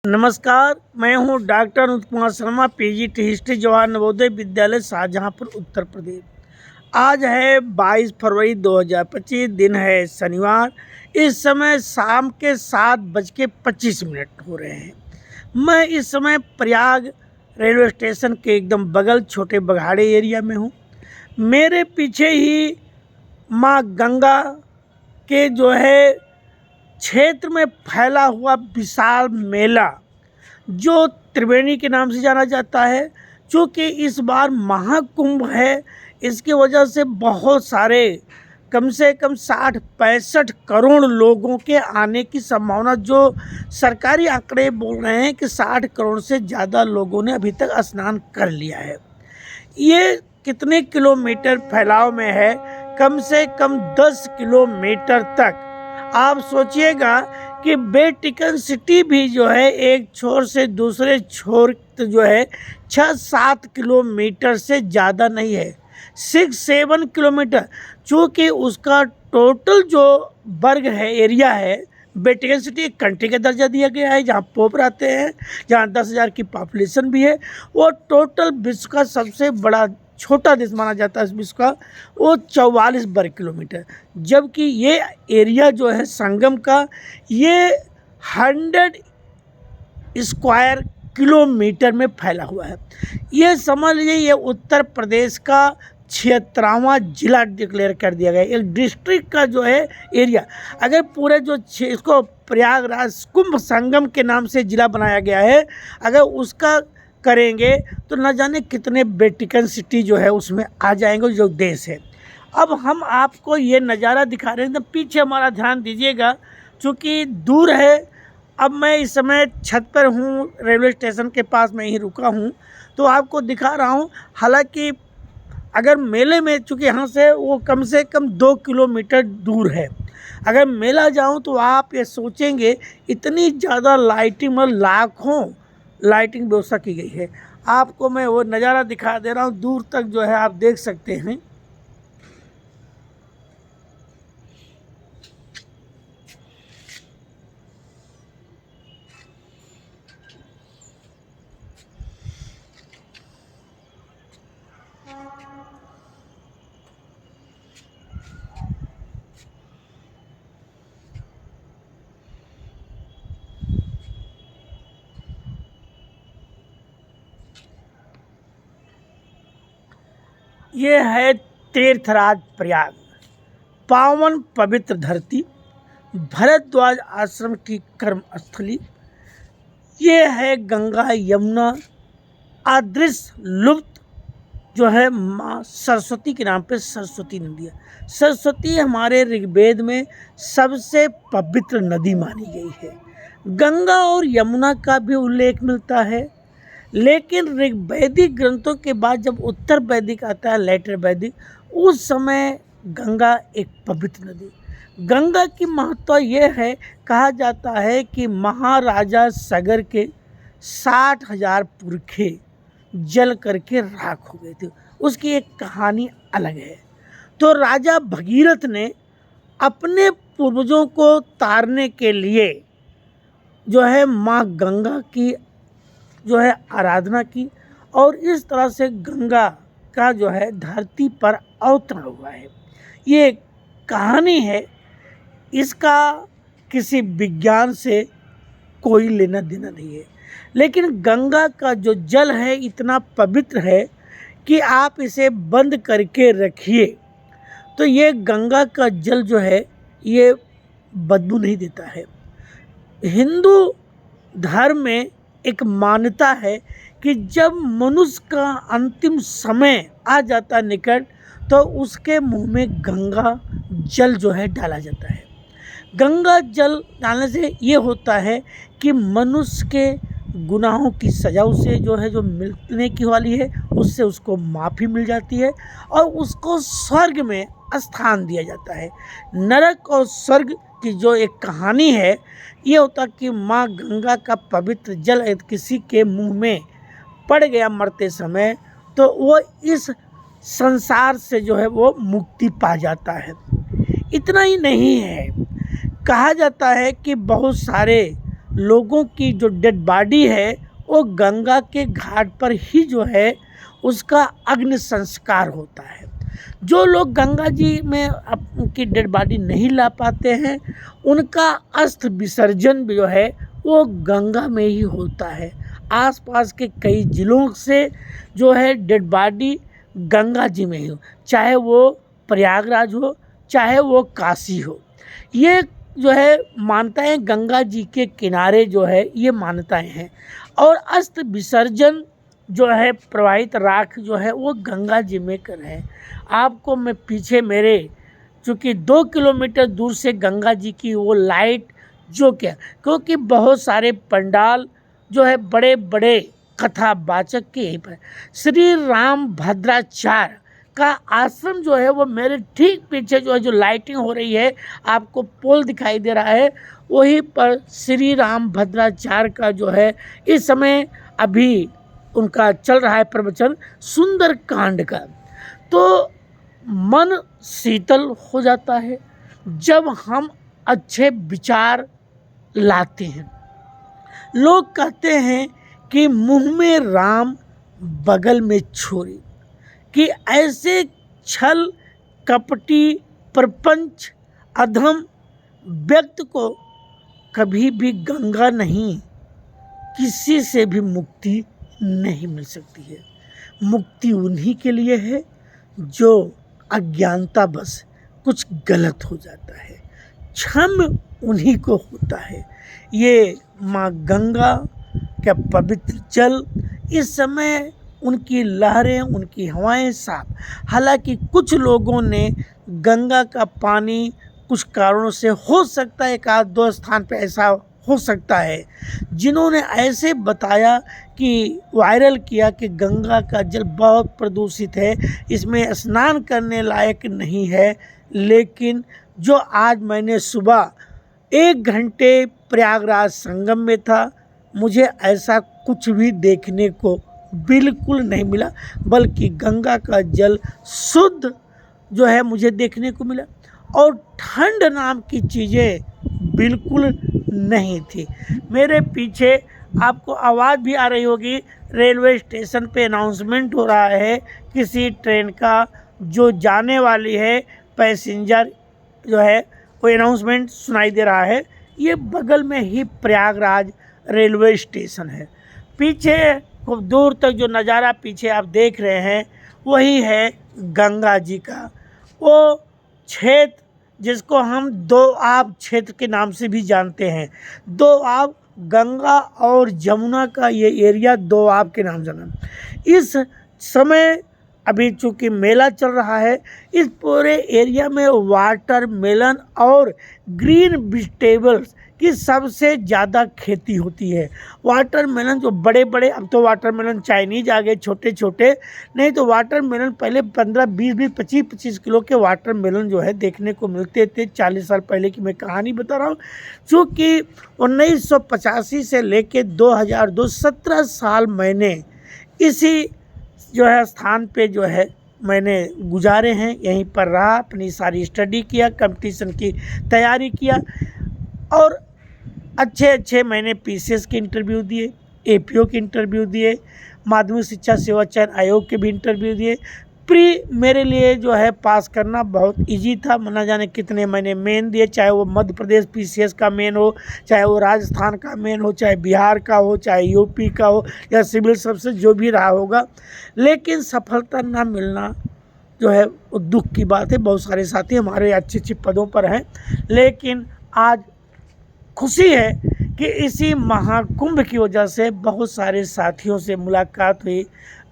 नमस्कार, मैं हूं doctor Anuj Kumar Sharma, PGT history, Jawahar Navodaya Vidyalaya, Shahjahanpur, Uttar Pradesh. आज है 22 फरवरी 2025, दिन है शनिवार। इस समय शाम के 7:25 हो रहे हैं। मैं इस समय प्रयाग रेलवे स्टेशन के एकदम बगल छोटे बघाड़े एरिया में हूँ। मेरे पीछे ही माँ गंगा के क्षेत्र में फैला हुआ विशाल मेला जो त्रिवेणी के नाम से जाना जाता है, क्योंकि इस बार महाकुंभ है। इसकी वजह से बहुत सारे कम से कम 60-65 करोड़ लोगों के आने की संभावना, जो सरकारी आंकड़े बोल रहे हैं कि 60 करोड़ से ज़्यादा लोगों ने अभी तक स्नान कर लिया है। ये कितने किलोमीटर फैलाव में है? कम से कम 10 किलोमीटर तक। आप सोचिएगा कि वेटिकन सिटी भी एक छोर से दूसरे छोर 6-7 किलोमीटर से ज़्यादा नहीं है, 6-7 किलोमीटर। चूँकि उसका टोटल जो वर्ग है, एरिया है, वेटिकन सिटी एक कंट्री का दर्जा दिया गया है, जहाँ पोप रहते हैं, जहाँ 10,000 की पॉपुलेशन भी है। वो टोटल विश्व का सबसे बड़ा छोटा देश माना जाता है इस विश्व का, वो 44 वर्ग किलोमीटर। जबकि ये एरिया संगम का, ये 100 स्क्वायर किलोमीटर में फैला हुआ है। ये समझ लीजिए, ये उत्तर प्रदेश का 76वां जिला डिक्लेयर कर दिया गया। एक डिस्ट्रिक्ट का एरिया, अगर पूरे इसको प्रयागराज कुंभ संगम के नाम से जिला बनाया गया है, अगर उसका करेंगे तो न जाने कितने वेटिकन सिटी उसमें आ जाएंगे, जो देश है। अब हम आपको ये नज़ारा दिखा रहे हैं, तो पीछे हमारा ध्यान दीजिएगा, चूँकि दूर है। अब मैं इस समय छत पर हूँ, रेलवे स्टेशन के पास में ही रुका हूँ, तो आपको दिखा रहा हूँ। हालांकि अगर मेले में, चूँकि यहाँ से वो कम से कम 2 किलोमीटर दूर है, अगर मेला जाऊँ तो आप ये सोचेंगे इतनी ज़्यादा लाइटिंग में लाखों लाइटिंग व्यवस्था की गई है। आपको मैं वो नज़ारा दिखा दे रहा हूँ, दूर तक आप देख सकते हैं। ये है तीर्थराज प्रयाग, पावन पवित्र धरती, भरद्वाज आश्रम की कर्म स्थली। ये है गंगा यमुना अदृश्य लुप्त माँ सरस्वती के नाम पे सरस्वती नदी है। सरस्वती हमारे ऋग्वेद में सबसे पवित्र नदी मानी गई है। गंगा और यमुना का भी उल्लेख मिलता है, लेकिन ऋग्वैदिक ग्रंथों के बाद जब उत्तर वैदिक आता है, लेटर वैदिक, उस समय गंगा एक पवित्र नदी। गंगा की महत्व यह है, कहा जाता है कि महाराजा सगर के 60,000 पुरखे जल करके राख हो गए थे। उसकी एक कहानी अलग है। तो राजा भगीरथ ने अपने पूर्वजों को तारने के लिए माँ गंगा की आराधना की, और इस तरह से गंगा का धरती पर अवतरण हुआ है। ये कहानी है, इसका किसी विज्ञान से कोई लेना देना नहीं है। लेकिन गंगा का जो जल है इतना पवित्र है कि आप इसे बंद करके रखिए तो ये गंगा का जल ये बदबू नहीं देता है। हिंदू धर्म में एक मान्यता है कि जब मनुष्य का अंतिम समय आ जाता निकट, तो उसके मुंह में गंगा जल डाला जाता है। गंगा जल डालने से ये होता है कि मनुष्य के गुनाहों की सज़ा उसे जो मिलने की वाली है, उससे उसको माफ़ी मिल जाती है और उसको स्वर्ग में स्थान दिया जाता है। नरक और स्वर्ग की जो एक कहानी है, ये होता कि माँ गंगा का पवित्र जल यदि किसी के मुंह में पड़ गया मरते समय, तो वो इस संसार से वो मुक्ति पा जाता है। इतना ही नहीं है, कहा जाता है कि बहुत सारे लोगों की जो डेड बॉडी है वो गंगा के घाट पर ही जो है उसका अग्नि संस्कार होता है। जो लोग गंगा जी में उनकी डेड बॉडी नहीं ला पाते हैं उनका अस्थि विसर्जन भी जो है वो गंगा में ही होता है। आसपास के कई जिलों से जो है डेड बॉडी गंगा जी में ही हो, चाहे वो प्रयागराज हो चाहे वो काशी हो। ये जो है मान्यताएं गंगा जी के किनारे जो है ये मान्यताएं हैं। और अस्थि विसर्जन जो है प्रवाहित राख जो है वो गंगा जी में कर है। आपको मैं पीछे मेरे चूँकि 2 किलोमीटर दूर से गंगा जी की वो लाइट जो क्या, क्योंकि बहुत सारे पंडाल जो है बड़े बड़े कथावाचक के यहीं पर श्री राम भद्राचार्य का आश्रम जो है वो मेरे ठीक पीछे जो है जो लाइटिंग हो रही है आपको पोल दिखाई दे रहा है वहीं पर श्री राम भद्राचार्य का जो है इस समय अभी उनका चल रहा है प्रवचन सुंदर कांड का। तो मन शीतल हो जाता है जब हम अच्छे विचार लाते हैं। लोग कहते हैं कि मुंह में राम बगल में छुरी, कि ऐसे छल कपटी प्रपंच अधम व्यक्ति को कभी भी गंगा नहीं किसी से भी मुक्ति नहीं मिल सकती है। मुक्ति उन्हीं के लिए है जो अज्ञानता बस कुछ गलत हो जाता है, क्षम उन्हीं को होता है। ये माँ गंगा का पवित्र जल इस समय उनकी लहरें उनकी हवाएं साफ। हालांकि कुछ लोगों ने गंगा का पानी कुछ कारणों से हो सकता है 1-2 स्थान पे ऐसा हो सकता है जिन्होंने ऐसे बताया कि वायरल किया कि गंगा का जल बहुत प्रदूषित है, इसमें स्नान करने लायक नहीं है। लेकिन जो आज मैंने सुबह 1 घंटे प्रयागराज संगम में था मुझे ऐसा कुछ भी देखने को बिल्कुल नहीं मिला, बल्कि गंगा का जल शुद्ध जो है मुझे देखने को मिला और ठंड नाम की चीज़ें बिल्कुल नहीं थी। मेरे पीछे आपको आवाज़ भी आ रही होगी, रेलवे स्टेशन पे अनाउंसमेंट हो रहा है किसी ट्रेन का जो जाने वाली है, पैसेंजर जो है वो अनाउंसमेंट सुनाई दे रहा है। ये बगल में ही प्रयागराज रेलवे स्टेशन है। पीछे खूब दूर तक जो नज़ारा पीछे आप देख रहे हैं वही है गंगा जी का वो क्षेत्र जिसको हम दो आब क्षेत्र के नाम से भी जानते हैं। दो आब गंगा और जमुना का ये एरिया दो आब के नाम जाना। इस समय अभी चूँकि मेला चल रहा है, इस पूरे एरिया में वाटरमेलन और ग्रीन वेजिटेबल्स की सबसे ज़्यादा खेती होती है। वाटरमेलन जो बड़े बड़े, अब तो वाटरमेलन चाइनीज आ गए छोटे छोटे, नहीं तो वाटरमेलन पहले 15, 20, 25 किलो के वाटरमेलन जो है देखने को मिलते थे। 40 साल पहले की मैं कहानी बता रहा हूँ। चूँकि 1985 से लेके 2002 17 साल मैंने इसी जो है स्थान पे जो है मैंने गुजारे हैं, यहीं पर रहा, अपनी सारी स्टडी किया, कंपटीशन की तैयारी किया और अच्छे मैंने पीसीएस के इंटरव्यू दिए, एपीओ के इंटरव्यू दिए, माध्यमिक शिक्षा सेवा चयन आयोग के भी इंटरव्यू दिए। प्री मेरे लिए जो है पास करना बहुत इजी था, ना जाने कितने मैंने मेन दिए, चाहे वो मध्य प्रदेश पीसीएस का मेन हो, चाहे वो राजस्थान का मेन हो, चाहे बिहार का हो, चाहे यूपी का हो या सिविल सर्विस जो भी रहा होगा। लेकिन सफलता ना मिलना जो है वो दुख की बात है। बहुत सारे साथी हमारे अच्छे पदों पर हैं, लेकिन आज खुशी है कि इसी महाकुंभ की वजह से बहुत सारे साथियों से मुलाकात हुई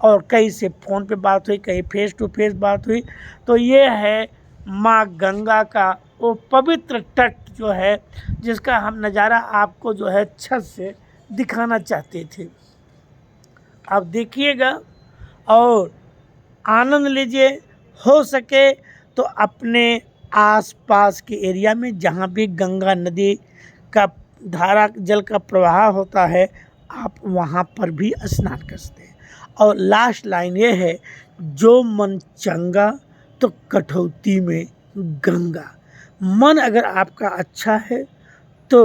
और कई से फ़ोन पे बात हुई, कहीं फेस टू फेस बात हुई। तो ये है माँ गंगा का वो पवित्र तट जो है जिसका हम नज़ारा आपको जो है छत से दिखाना चाहते थे। आप देखिएगा और आनंद लीजिए। हो सके तो अपने आसपास के एरिया में जहाँ भी गंगा नदी का धारा जल का प्रवाह होता है आप वहाँ पर भी स्नान कर सकते हैं। और लास्ट लाइन ये है, जो मन चंगा तो कठौती में गंगा। मन अगर आपका अच्छा है तो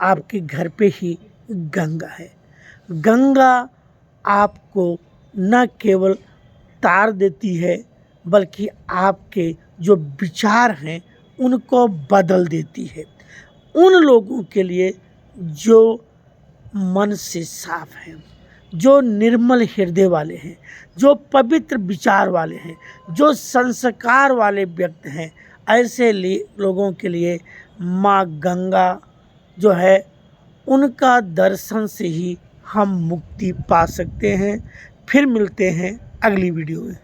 आपके घर पे ही गंगा है। गंगा आपको न केवल तार देती है बल्कि आपके जो विचार हैं उनको बदल देती है। उन लोगों के लिए जो मन से साफ हैं, जो निर्मल हृदय वाले हैं, जो पवित्र विचार वाले हैं, जो संस्कार वाले व्यक्ति हैं, ऐसे लोगों के लिए माँ गंगा जो है उनका दर्शन से ही हम मुक्ति पा सकते हैं। फिर मिलते हैं अगली वीडियो में।